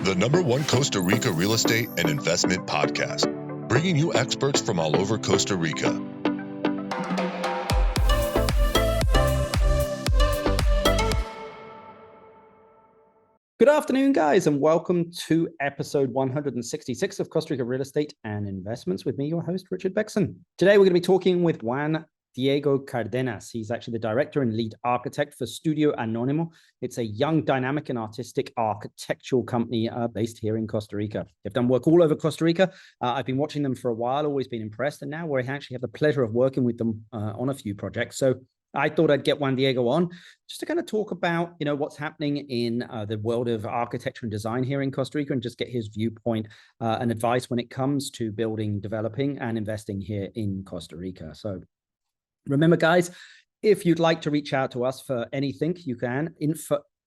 the #1 Costa Rica real estate and investment podcast, bringing you experts from all over Costa Rica. Good afternoon, guys, and welcome to episode 166 of Costa Rica Real Estate and Investments with me, your host, Richard Beckson. Today, we're going to be talking with Juan Diego Cardenas. He's actually the director and lead architect for Studio Anónimo. It's a young, dynamic, and artistic architectural company based here in Costa Rica. They've done work all over Costa Rica. I've been watching them for a while, always been impressed, and now we actually have the pleasure of working with them on a few projects. So I thought I'd get Juan Diego on just to kind of talk about, what's happening in the world of architecture and design here in Costa Rica and just get his viewpoint and advice when it comes to building, developing, and investing here in Costa Rica. So remember, guys, if you'd like to reach out to us for anything, you can.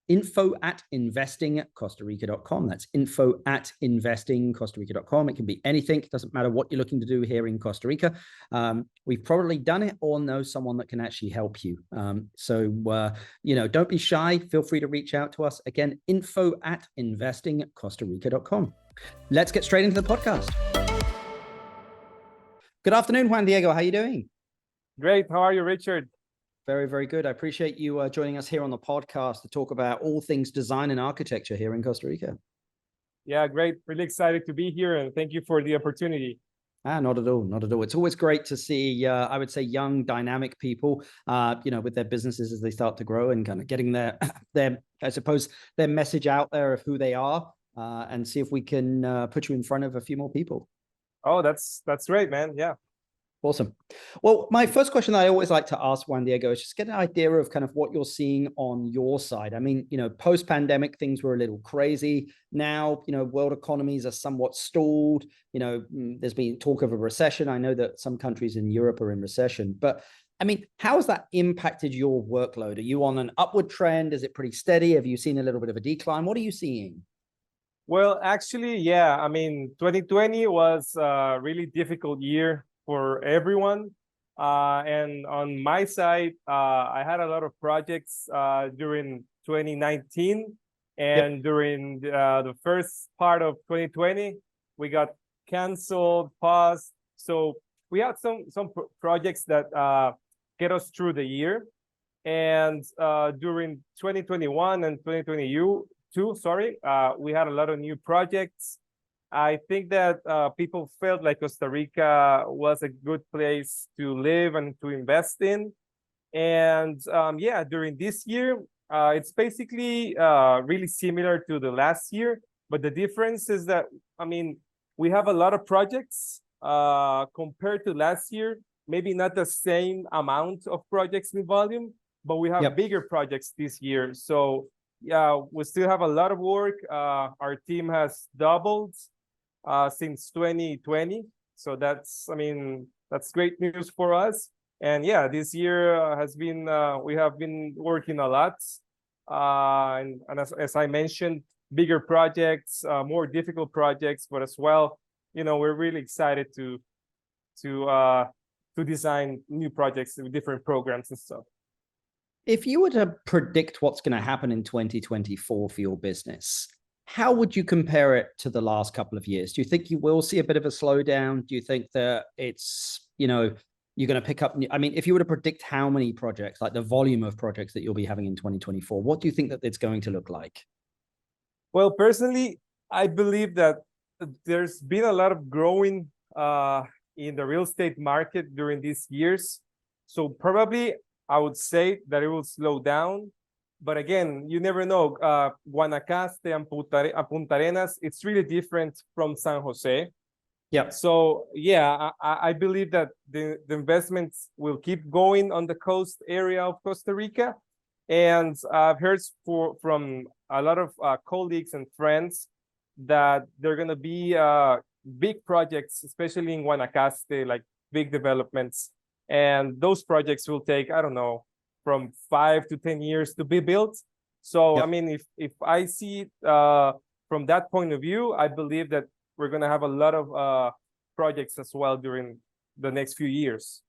info@investingcostarica.com. That's info@investingcostarica.com. It can be anything. It doesn't matter what you're looking to do here in Costa Rica. We've probably done it or know someone that can actually help you. Don't be shy. Feel free to reach out to us. Again, info@investingcostarica.com. Let's get straight into the podcast. Good afternoon, Juan Diego. How are you doing? Great. How are you, Richard? Very, very good. I appreciate you joining us here on the podcast to talk about all things design and architecture here in Costa Rica. Yeah, great. Really excited to be here, and thank you for the opportunity. Not at all. Not at all. It's always great to see, I would say, young, dynamic people, with their businesses as they start to grow and kind of getting their message out there of who they are, and see if we can put you in front of a few more people. Oh, that's great, man. Yeah. Awesome. Well, my first question I always like to ask Juan Diego is just get an idea of kind of what you're seeing on your side. I mean, post-pandemic, things were a little crazy. Now, world economies are somewhat stalled. There's been talk of a recession. I know that some countries in Europe are in recession, but I mean, how has that impacted your workload? Are you on an upward trend? Is it pretty steady? Have you seen a little bit of a decline? What are you seeing? Well, actually, yeah. I mean, 2020 was a really difficult year for everyone. And on my side, I had a lot of projects during 2019 and during the first part of 2020, we got canceled, paused. So we had some projects that get us through the year. And during 2021 and 2022, we had a lot of new projects. I think that people felt like Costa Rica was a good place to live and to invest in. And during this year, it's basically really similar to the last year. But the difference is that, we have a lot of projects compared to last year, maybe not the same amount of projects in volume, but we have bigger projects this year. So yeah, we still have a lot of work. Our team has doubled since 2020. So that's great news for us. And yeah, this year has been, we have been working a lot. And as I mentioned, bigger projects, more difficult projects, but as well, we're really excited to design new projects with different programs and stuff. If you were to predict what's going to happen in 2024 for your business, how would you compare it to the last couple of years? Do you think you will see a bit of a slowdown? Do you think that it's, you're going to pick up? I mean, if you were to predict how many projects, like the volume of projects that you'll be having in 2024, what do you think that it's going to look like? Well, personally, I believe that there's been a lot of growing in the real estate market during these years. So probably I would say that it will slow down. But again, you never know. Guanacaste and Punta Arenas, it's really different from San Jose. Yeah. So yeah, I believe that the investments will keep going on the coast area of Costa Rica. And I've heard from a lot of colleagues and friends that there are going to be big projects, especially in Guanacaste, like big developments. And those projects will take, I don't know, from 5 to 10 years to be built. So, if I see it from that point of view, I believe that we're going to have a lot of projects as well during the next few years.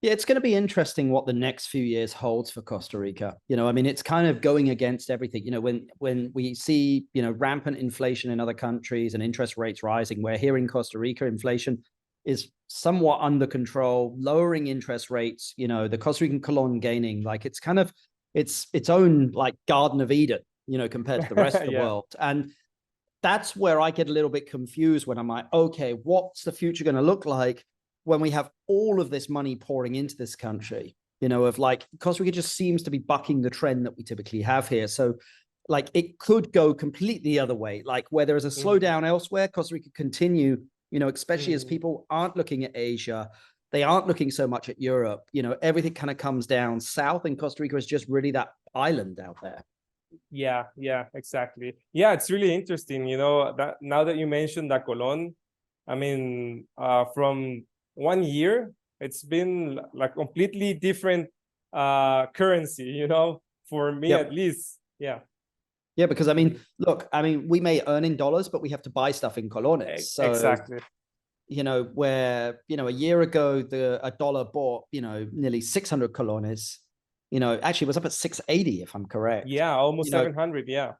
Yeah, it's going to be interesting what the next few years holds for Costa Rica. I mean, it's kind of going against everything. When we see, rampant inflation in other countries and interest rates rising, we're here in Costa Rica, inflation is somewhat under control, lowering interest rates, the Costa Rican colon gaining, like it's kind of its own like Garden of Eden, compared to the rest of the Yeah. world. And that's where I get a little bit confused when I'm like, okay, what's the future going to look like when we have all of this money pouring into this country, of like, Costa Rica just seems to be bucking the trend that we typically have here. So like it could go completely the other way, like where there is a slowdown elsewhere, Costa Rica continue, especially as people aren't looking at Asia, they aren't looking so much at Europe, everything kind of comes down south, and Costa Rica is just really that island out there. Yeah, exactly. Yeah, it's really interesting, that now that you mentioned the colon, I mean, from 1 year, it's been like completely different currency, for me at least. Yeah. Yeah, because I mean, look, we may earn in dollars, but we have to buy stuff in colones. So, exactly. Where, a year ago, a dollar bought, nearly 600 colones, actually it was up at 680, if I'm correct. Yeah, almost 700. Yeah.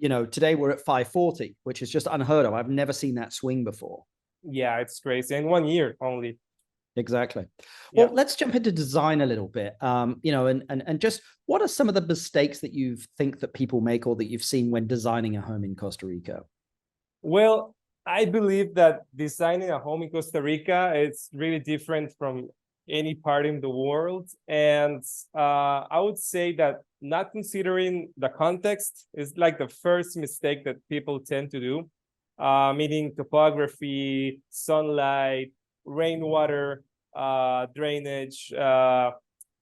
Today we're at 540, which is just unheard of. I've never seen that swing before. Yeah, it's crazy. In 1 year only. Exactly. Well, let's jump into design a little bit. And just what are some of the mistakes that you think that people make or that you've seen when designing a home in Costa Rica? Well, I believe that designing a home in Costa Rica is really different from any part in the world. And I would say that not considering the context is like the first mistake that people tend to do, meaning topography, sunlight, rainwater, drainage,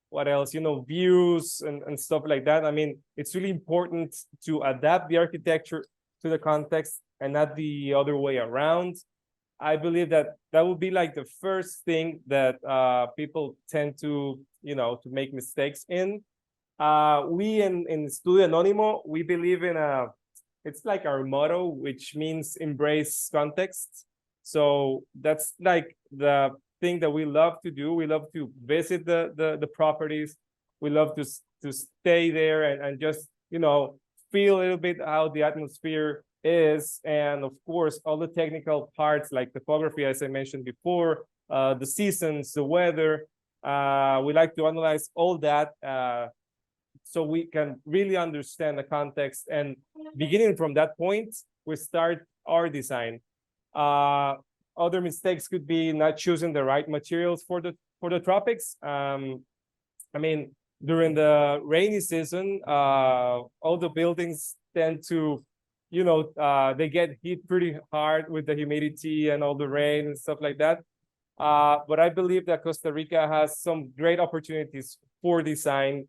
what else, views and stuff like that. I mean, it's really important to adapt the architecture to the context and not the other way around. I believe that would be like the first thing that people tend to, to make mistakes in. We in Studio Anónimo, we believe in it's like our motto, which means embrace context. So that's like the thing that we love to do. We love to visit the properties. We love to stay there and just, feel a little bit how the atmosphere is. And of course, all the technical parts like topography, as I mentioned before, the seasons, the weather. We like to analyze all that so we can really understand the context. And beginning from that point, we start our design. Other mistakes could be not choosing the right materials for the tropics. I mean, during the rainy season, all the buildings tend to, they get hit pretty hard with the humidity and all the rain and stuff like that. But I believe that Costa Rica has some great opportunities for design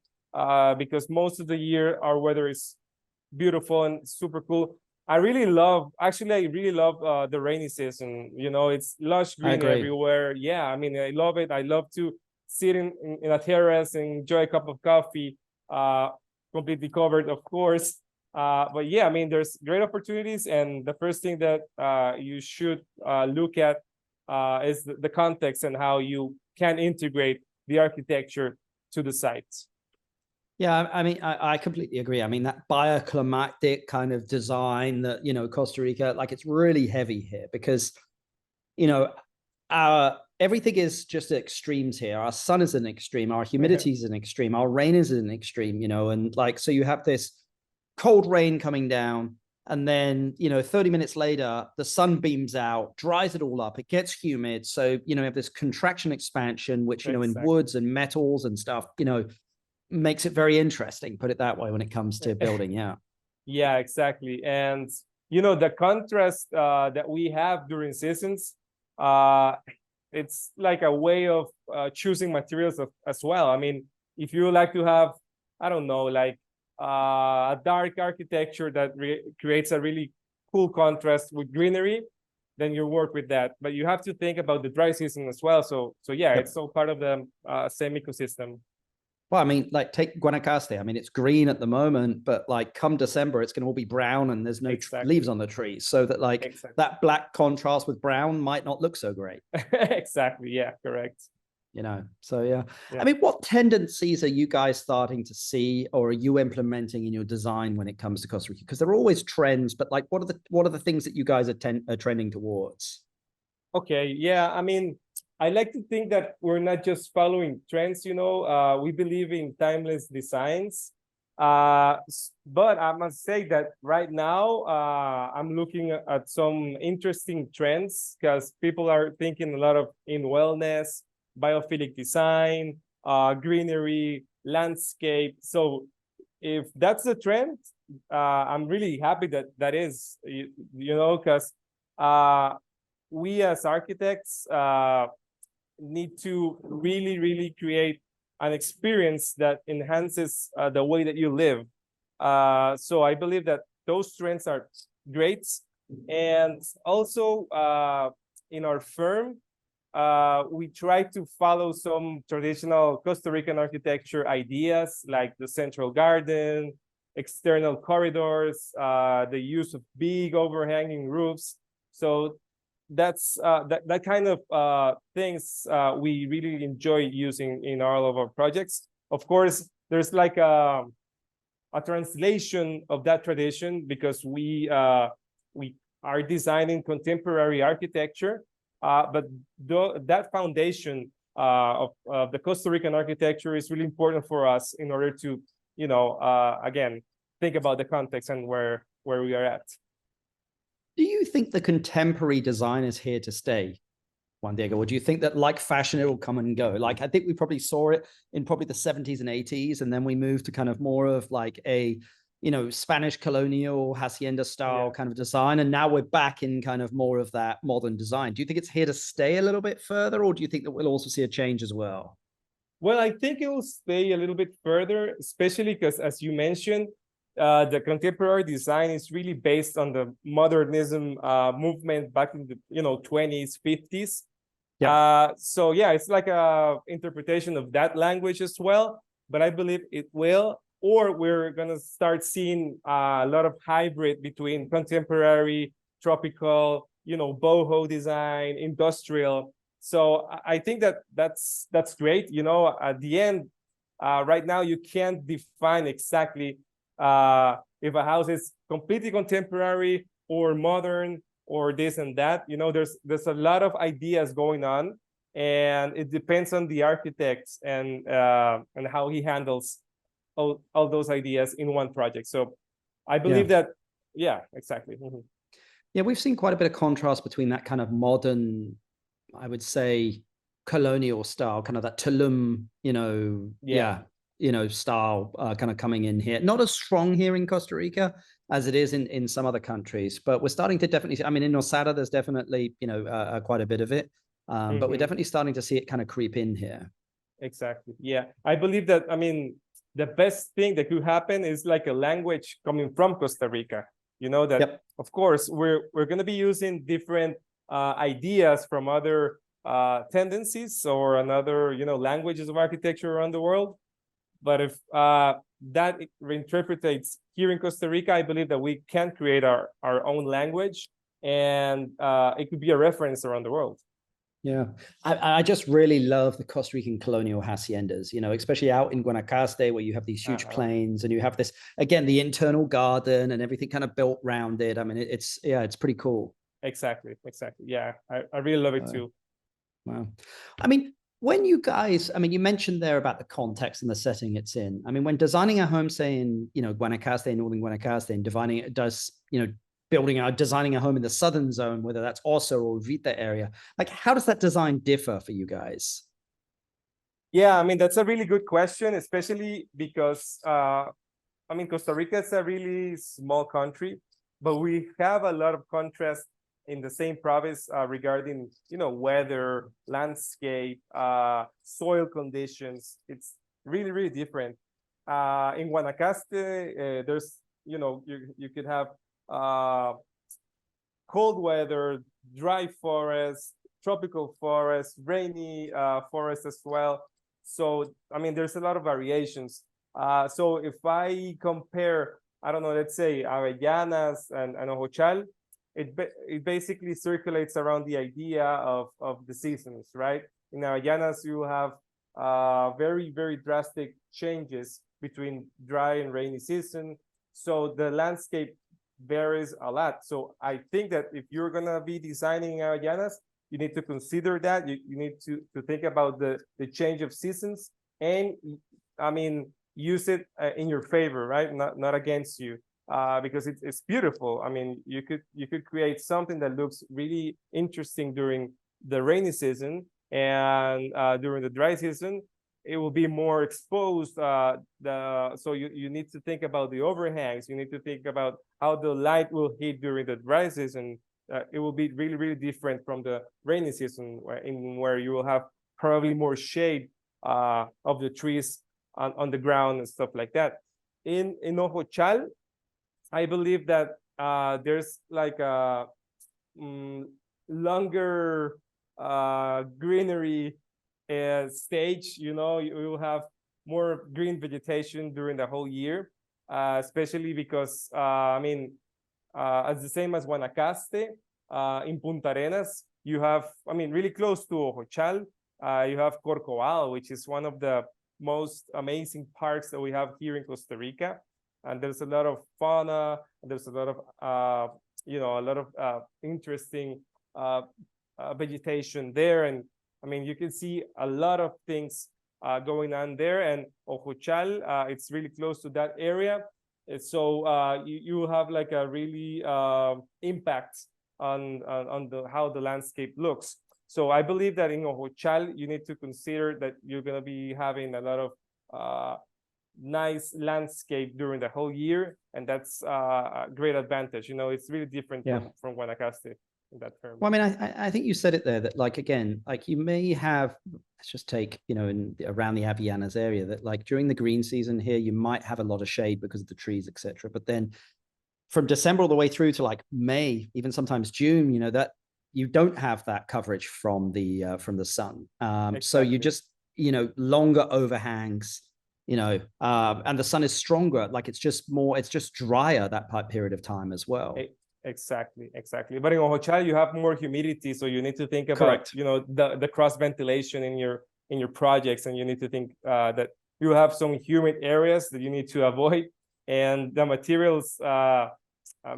because most of the year our weather is beautiful and super cool. I really love the rainy season. It's lush green everywhere. Yeah, I mean, I love it. I love to sit in a terrace and enjoy a cup of coffee, completely covered, of course. But yeah, I mean, there's great opportunities. And the first thing that you should look at is the context and how you can integrate the architecture to the site. Yeah, I mean, I completely agree. I mean, that bioclimatic kind of design that, Costa Rica, like it's really heavy here because, everything is just extremes here. Our sun is an extreme, our humidity is an extreme, our rain is an extreme, and like, so you have this cold rain coming down and then, 30 minutes later, the sun beams out, dries it all up, it gets humid. So, you have this contraction expansion, which, in woods and metals and stuff, makes it very interesting, put it that way, when it comes to building. Yeah, exactly. And the contrast that we have during seasons, it's like a way of choosing materials as well. I mean, if you like to have, I don't know, like a dark architecture that creates a really cool contrast with greenery, then you work with that. But you have to think about the dry season as well. So yeah, it's all part of the same ecosystem. Well, I mean, like take Guanacaste. I mean, it's green at the moment, but like come December, it's going to all be brown and there's no leaves on the trees. So that that black contrast with brown might not look so great. Exactly. Yeah, correct. So yeah. Yeah. I mean, what tendencies are you guys starting to see, or are you implementing in your design when it comes to Costa Rica? Because there are always trends, but like, what are the things that you guys are trending towards? Okay, yeah, I mean, I like to think that we're not just following trends, we believe in timeless designs. But I must say that right now, I'm looking at some interesting trends because people are thinking a lot of in wellness, biophilic design, greenery, landscape. So if that's the trend, I'm really happy that is, because we as architects need to really, really create an experience that enhances the way that you live. So I believe that those trends are great. And also in our firm, we try to follow some traditional Costa Rican architecture ideas like the central garden, external corridors, the use of big overhanging roofs. So that's that kind of things we really enjoy using in all of our projects. Of course, there's like a translation of that tradition because we are designing contemporary architecture, but that foundation of the Costa Rican architecture is really important for us in order to, again, think about the context and where we are at. Do you think the contemporary design is here to stay, Juan Diego? Or do you think that, like fashion, it will come and go? Like, I think we probably saw it in probably the 70s and 80s, and then we moved to kind of more of like a, Spanish colonial hacienda style kind of design. And now we're back in kind of more of that modern design. Do you think it's here to stay a little bit further, or do you think that we'll also see a change as well? Well, I think it will stay a little bit further, especially because, as you mentioned, the contemporary design is really based on the modernism movement back in the 20s, 50s. Yeah. So yeah, it's like a interpretation of that language as well. But I believe it will, or we're gonna start seeing a lot of hybrid between contemporary, tropical, boho design, industrial. So I think that's great. At the end, right now you can't define exactly if a house is completely contemporary or modern or this and that. There's a lot of ideas going on, and it depends on the architect and how he handles all those ideas in one project. So I believe that, yeah, exactly. Mm-hmm. Yeah, we've seen quite a bit of contrast between that kind of modern, I would say, colonial style, kind of that Tulum, style kind of coming in here. Not as strong here in Costa Rica as it is in some other countries, but we're starting to definitely, I mean, in Osada, there's definitely, quite a bit of it, but we're definitely starting to see it kind of creep in here. Exactly. Yeah. I believe that, I mean, the best thing that could happen is like a language coming from Costa Rica, that of course we're going to be using different ideas from other tendencies or another, languages of architecture around the world. But if that reinterpretates here in Costa Rica, I believe that we can create our own language, and it could be a reference around the world. Yeah, I just really love the Costa Rican colonial haciendas, especially out in Guanacaste, where you have these huge plains and you have this, again, the internal garden and everything kind of built around it. I mean, it's pretty cool. Exactly. Yeah, I really love it too. Wow. I mean, when you guys, I mean, you mentioned there about the context and the setting it's in. I mean, when designing a home, say in, Guanacaste, northern Guanacaste, and designing a home in the southern zone, whether that's Osa or Vita area, like, how does that design differ for you guys? Yeah, I mean, that's a really good question, especially because, Costa Rica is a really small country, but we have a lot of contrast in the same province regarding, weather, landscape, soil conditions. It's really, really different. In Guanacaste, there's, you could have cold weather, dry forest, tropical forest, rainy forest as well. So, I mean, there's a lot of variations. So if I compare, I don't know, let's say Avellanas and Ojochal, it basically circulates around the idea of the seasons, right? in Avellanas, you have very, very drastic changes between dry and rainy season. So the landscape varies a lot. So I think that if you're going to be designing Avellanas, you need to consider that. You need to think about the change of seasons, and I mean, use it in your favor, right? Not against you, because it's beautiful. I mean, you could create something that looks really interesting during the rainy season, and during the dry season, it will be more exposed. So you need to think about the overhangs. You need to think about how the light will hit during the dry season. It will be really, really different from the rainy season, where you will have probably more shade of the trees on the ground and stuff like that. In Ojochal, I believe that there's like a longer greenery stage. You know, you will have more green vegetation during the whole year, especially because I mean, it's the same as Guanacaste. In Punta Arenas, you have, I mean, really close to Ojochal, you have Corcovado, which is one of the most amazing parks that we have here in Costa Rica. And there's a lot of fauna, and there's a lot of, you know, a lot of interesting vegetation there. And I mean, you can see a lot of things going on there. And Ojochal, it's really close to that area. So you have like a really impact on how the landscape looks. So I believe that in Ojochal, you need to consider that you're going to be having a lot of nice landscape during the whole year, and that's a great advantage. You know, it's really different from Guanacaste in that term. Well, I mean, I think you said it there that, like, again, like you may have, let's just take, you know, around the Avellanas area, that like during the green season here, you might have a lot of shade because of the trees, etc. But then from December all the way through to like May, even sometimes June, you know, that you don't have that coverage from the sun. Exactly. So you just, you know, longer overhangs, you know, and the sun is stronger. Like it's just drier that period of time as well. Exactly. But in Ojochal, you have more humidity, so you need to think about, correct, you know, the cross ventilation in your projects, and you need to think that you have some humid areas that you need to avoid, and the materials, I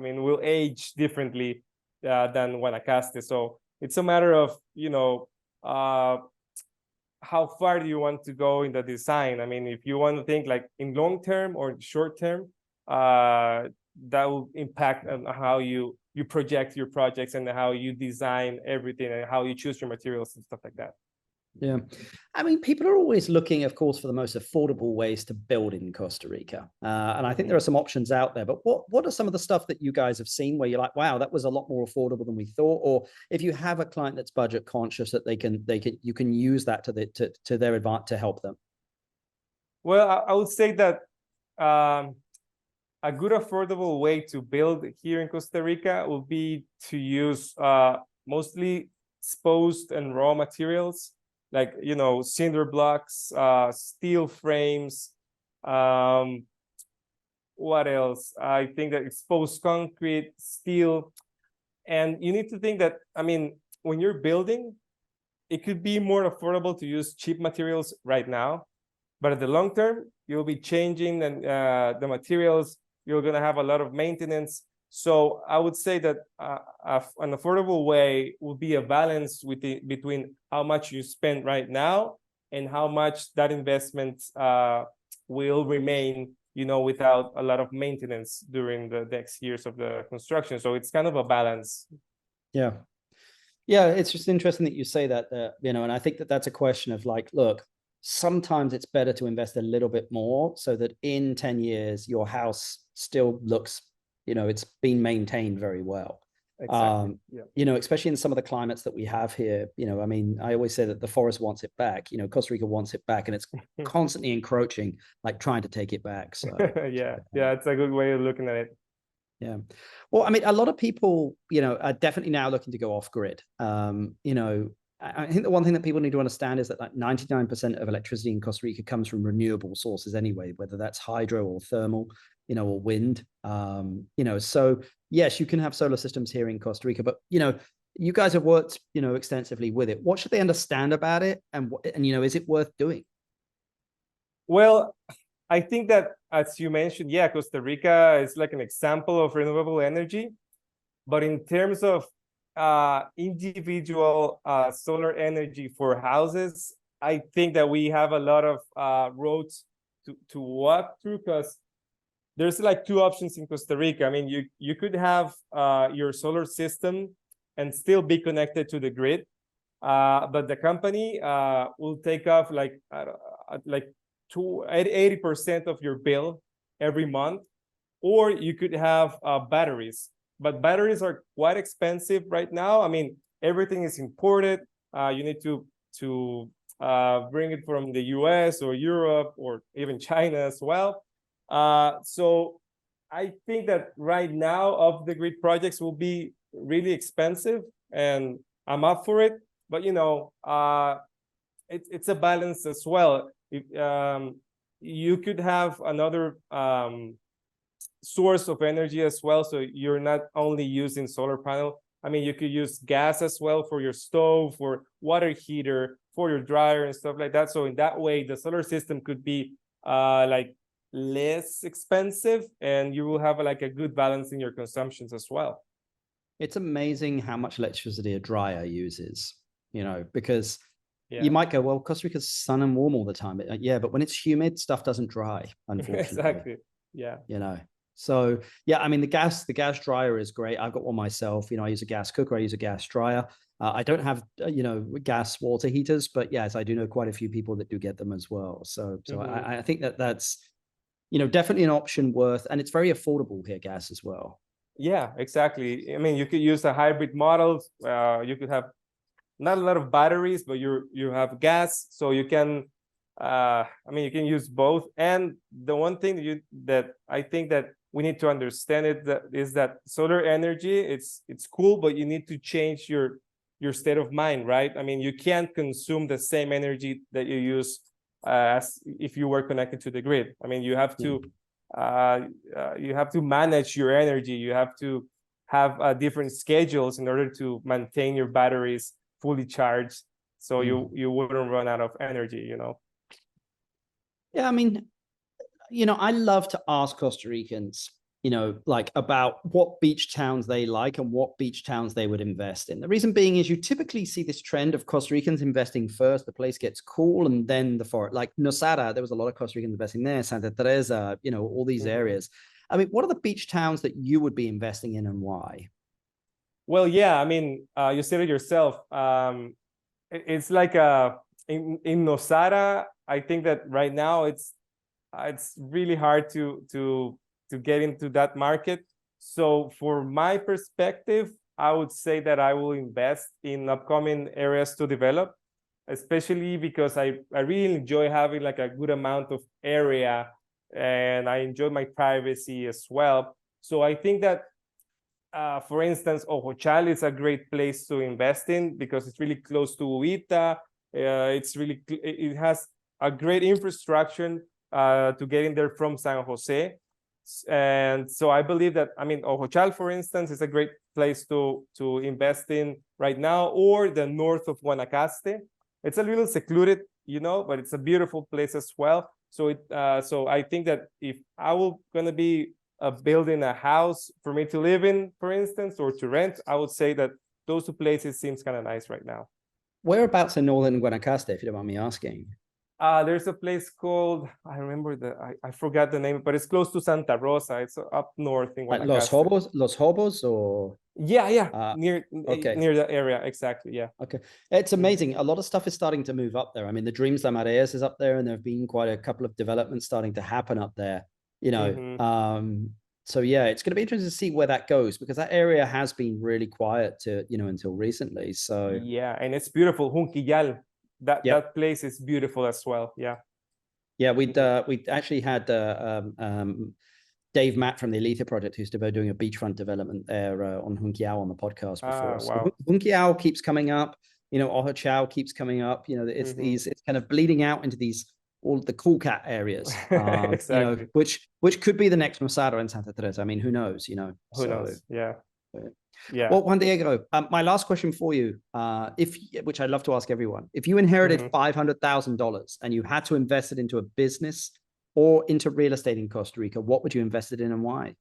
mean, will age differently than Guanacaste. So it's a matter of, you know, how far do you want to go in the design? I mean, if you want to think like in long term or short term, that will impact on how you project your projects and how you design everything and how you choose your materials and stuff like that. Yeah. I mean, people are always looking, of course, for the most affordable ways to build in Costa Rica. And I think there are some options out there, but what are some of the stuff that you guys have seen where you're like, wow, that was a lot more affordable than we thought? Or if you have a client that's budget conscious, that you can use that to their advantage to help them? Well, I would say that a good affordable way to build here in Costa Rica would be to use mostly exposed and raw materials, like, you know, cinder blocks, steel frames. What else? I think that exposed concrete, steel. And you need to think that, I mean, when you're building, it could be more affordable to use cheap materials right now. But at the long term, you'll be changing the materials. You're going to have a lot of maintenance. So I would say that an affordable way would be a balance between how much you spend right now and how much that investment will remain, you know, without a lot of maintenance during the next years of the construction. So it's kind of a balance. Yeah. Yeah, it's just interesting that you say that, you know, and I think that that's a question of like, look, sometimes it's better to invest a little bit more so that in 10 years, your house still looks, you know, it's been maintained very well. Exactly. Yeah. You know, especially in some of the climates that we have here, you know, I mean, I always say that the forest wants it back, you know, Costa Rica wants it back, and it's constantly encroaching, like trying to take it back. So yeah, it's a good way of looking at it. Yeah. Well, I mean, a lot of people, you know, are definitely now looking to go off grid. You know, I think the one thing that people need to understand is that like 99% of electricity in Costa Rica comes from renewable sources anyway, whether that's hydro or thermal, you know, or wind. You know, so yes, you can have solar systems here in Costa Rica, but, you know, you guys have worked, extensively with it. What should they understand about it? And is it worth doing? Well, I think that, as you mentioned, yeah, Costa Rica is like an example of renewable energy. But in terms of individual solar energy for houses, I think that we have a lot of roads to walk through, because there's like two options in Costa Rica. I mean, you could have your solar system and still be connected to the grid, but the company will take off like 80% of your bill every month. Or you could have batteries, but batteries are quite expensive right now. I mean, everything is imported. You need to bring it from the US or Europe or even China as well. So I think that right now off the grid projects will be really expensive, and I'm up for it. But it's a balance as well. You could have another source of energy as well, so you're not only using solar panel. I mean, you could use gas as well for your stove, for water heater, for your dryer and stuff like that. So in that way, the solar system could be like less expensive, and you will have like a good balance in your consumptions as well. It's amazing how much electricity a dryer uses, because you might go, well, Costa Rica's sun and warm all the time. Yeah, but when it's humid, stuff doesn't dry, unfortunately. Exactly. Yeah. So yeah, I mean, the gas dryer is great. I've got one myself. I use a gas cooker. I use a gas dryer. I don't have, gas water heaters, but yes, I do know quite a few people that do get them as well. So I think that's, definitely an option worth, and it's very affordable here, gas as well. Yeah, exactly. I mean, you could use a hybrid model. You could have not a lot of batteries, but you have gas, so you can. You can use both. And the one thing that I think that we need to understand is that solar energy, it's cool, but you need to change your state of mind, right? I mean, you can't consume the same energy that you use as if you were connected to the grid. I mean, you have to manage your energy. You have to have different schedules in order to maintain your batteries fully charged, so you wouldn't run out of energy. Yeah, I mean, I love to ask Costa Ricans, like about what beach towns they like and what beach towns they would invest in. The reason being is you typically see this trend of Costa Ricans investing first, the place gets cool, and then the forest. Like Nosara, there was a lot of Costa Ricans investing there, Santa Teresa, all these areas. I mean, what are the beach towns that you would be investing in, and why? Well, yeah, I mean, you said it yourself. It's like in Nosara, I think that right now it's really hard to get into that market. So for my perspective, I would say that I will invest in upcoming areas to develop, especially because I really enjoy having like a good amount of area, and I enjoy my privacy as well. So I think that for instance, Ojochal is a great place to invest in because it's really close to Uita. It has a great infrastructure to get in there from San Jose. And so I believe that, I mean, Ojochal, for instance, is a great place to invest in right now, or the north of Guanacaste. It's a little secluded, but it's a beautiful place as well. So so I think that if I will gonna be building a house for me to live in, for instance, or to rent, I would say that those two places seems kind of nice right now. Whereabouts in northern Guanacaste, if you don't mind me asking? There's a place called, I remember I forgot the name, but it's close to Santa Rosa. It's up north in Guanacaste. Los Hobos, or? Yeah, near the area, exactly, yeah. Okay, it's amazing. A lot of stuff is starting to move up there. I mean, the Dreams La Mareas is up there, and there have been quite a couple of developments starting to happen up there. So yeah, it's going to be interesting to see where that goes, because that area has been really quiet until recently. So yeah, and it's beautiful. Junquillal, that place is beautiful as well. Yeah, we actually had Dave Matt from the Aletha project, who's doing a beachfront development there on Junquillal on the podcast before. So Junquillal keeps coming up, Ojochal keeps coming up. It's kind of bleeding out into all the cool cat areas, exactly. Which could be the next Masada in Santa Teresa. I mean, who knows? Who knows? Yeah. Yeah. Well, Juan Diego, my last question for you, which I'd love to ask everyone, if you inherited $500,000 and you had to invest it into a business or into real estate in Costa Rica, what would you invest it in and why?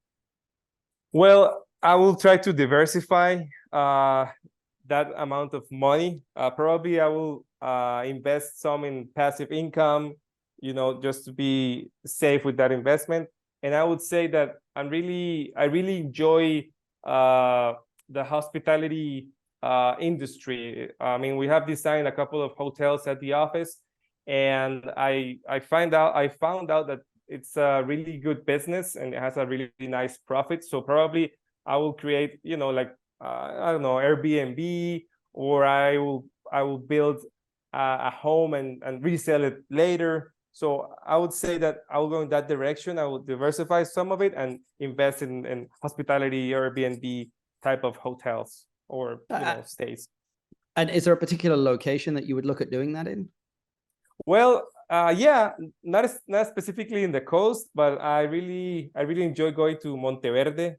Well, I will try to diversify that amount of money. Probably I will invest some in passive income, just to be safe with that investment. And I would say that I really enjoy the hospitality industry. I mean, we have designed a couple of hotels at the office, and I found out that it's a really good business and it has a really nice profit. So probably I will create, I don't know, Airbnb, or I will build a home and resell it later. So I would say that I will go in that direction. I will diversify some of it and invest in hospitality, Airbnb type of hotels or stays. And is there a particular location that you would look at doing that in? Well, yeah, not specifically in the coast, but I really enjoy going to Monteverde.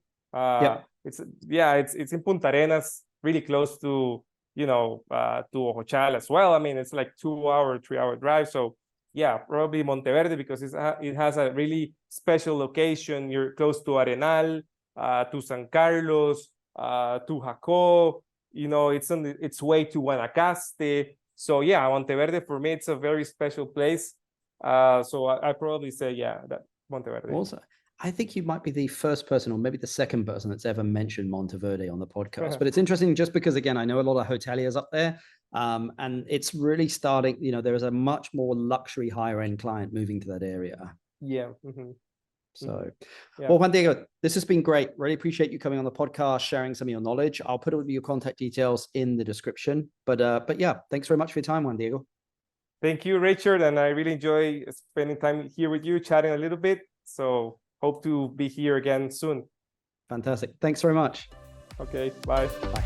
It's in Punta Arenas, really close to to Ojochal as well. I mean, it's like 3-hour drive. So yeah, probably Monteverde, because it has a really special location. You're close to Arenal, to San Carlos, to Jacó. It's on its way to Guanacaste. So yeah, Monteverde for me, it's a very special place. So I probably say, yeah, that Monteverde. Also, I think you might be the first person, or maybe the second person, that's ever mentioned Monteverde on the podcast. But it's interesting just because, again, I know a lot of hoteliers up there, and it's really starting, there is a much more luxury, higher end client moving to that area. Yeah. So, well, Juan Diego, this has been great. Really appreciate you coming on the podcast, sharing some of your knowledge. I'll put all your contact details in the description. But yeah, thanks very much for your time, Juan Diego. Thank you, Richard. And I really enjoy spending time here with you, chatting a little bit. So hope to be here again soon. Fantastic. Thanks very much. Okay, bye. Bye.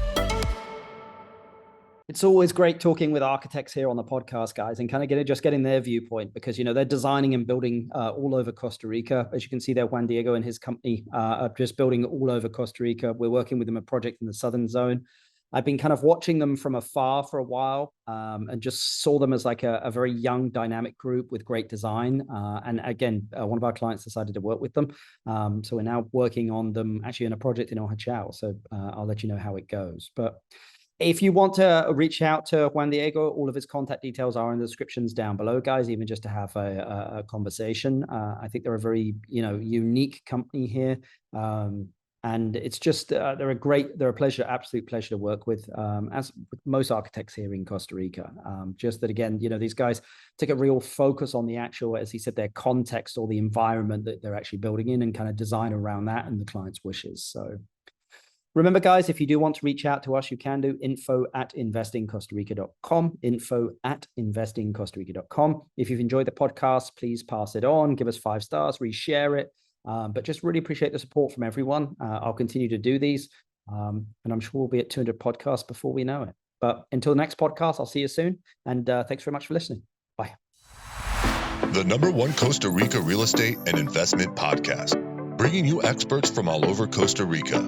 It's always great talking with architects here on the podcast, guys, and kind of getting their viewpoint, because, they're designing and building all over Costa Rica. As you can see there, Juan Diego and his company are just building all over Costa Rica. We're working with them a project in the southern zone. I've been kind of watching them from afar for a while, and just saw them as like a very young, dynamic group with great design. And again, one of our clients decided to work with them. So we're now working on them actually in a project in Ojochal. So I'll let you know how it goes. But if you want to reach out to Juan Diego, all of his contact details are in the descriptions down below, guys, even just to have a conversation. I think they're a very, unique company here. And it's just, they're a pleasure, absolute pleasure to work with, as with most architects here in Costa Rica. Just that, again, these guys take a real focus on the actual, as he said, their context or the environment that they're actually building in, and kind of design around that and the client's wishes. So remember, guys, if you do want to reach out to us, you can do info@investingcostarica.com, info@investingcostarica.com. If you've enjoyed the podcast, please pass it on, give us 5 stars, reshare it. But just really appreciate the support from everyone. I'll continue to do these, and I'm sure we'll be at 200 podcasts before we know it. But until the next podcast, I'll see you soon. And thanks very much for listening. Bye. The #1 Costa Rica real estate and investment podcast, bringing you experts from all over Costa Rica.